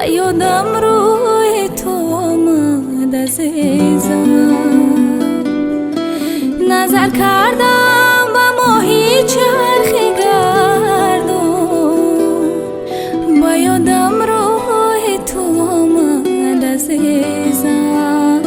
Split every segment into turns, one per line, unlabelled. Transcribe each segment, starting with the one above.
یادم روی تو آمد عزیزم، نظر کردم و ماهی چرخی گردون، با یادم روی تو آمد عزیزم.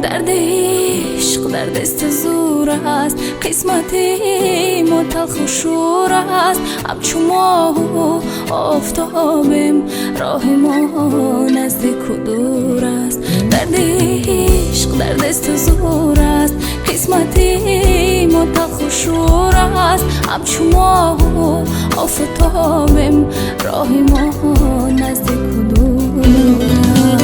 درد عشق در دست زور است، قسمتی متلخ و شور است. همچو ماه و آفتابیم، راه ما نزدیک و دور است. درد عشق در دست زور است، قسمتی متلخ و شور است. همچو ماه و آفتابیم، راه ما نزدیک و دور است.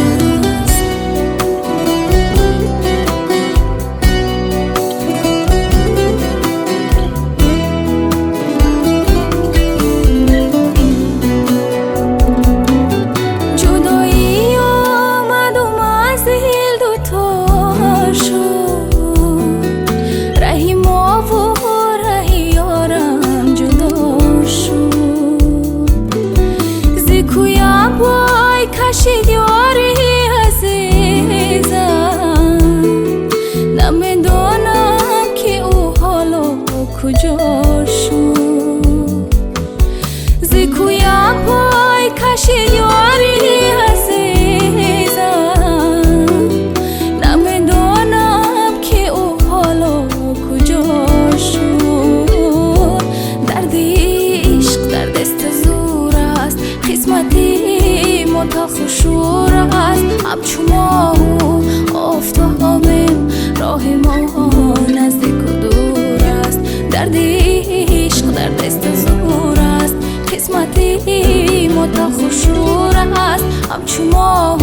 کشید یاری عزیزم، نمیدانم که او حالا کجا شد. زیکویم پای کشید یاری عزیزم، نمیدانم که او حالا کجا شد. درد عشق در دست زور است، قسمتی متلخ و شور است. همچو ماه و آفتابیم، راه ما نزدیک و دور است. درد عشق در دست زور است، قسمتی متلخ و شور است. همچو ماه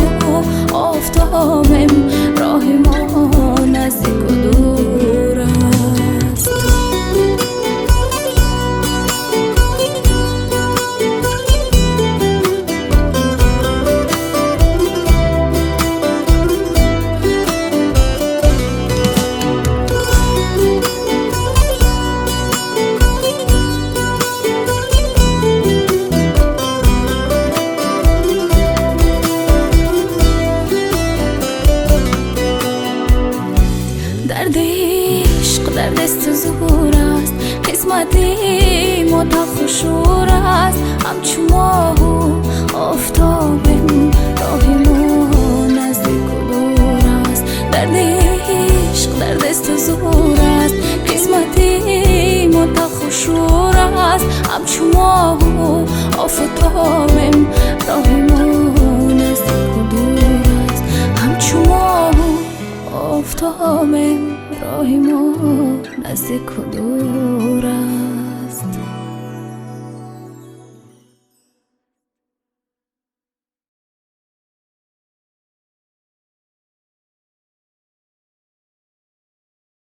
و آفتابیم، راه ما نزدیک و دور است. درد عشق در دست زور است، قسمتی متلخ و شور است. همچو ماه و آفتابیم، راه ما نزدیک و دور است. درد عشق در دست زور است، قسمتی متلخ و شور است. همچو ماه و آفتابیم، راه ما نزدیک و دور است. همچو ماه و آفتابیم، راه ما نزدیک و دور است.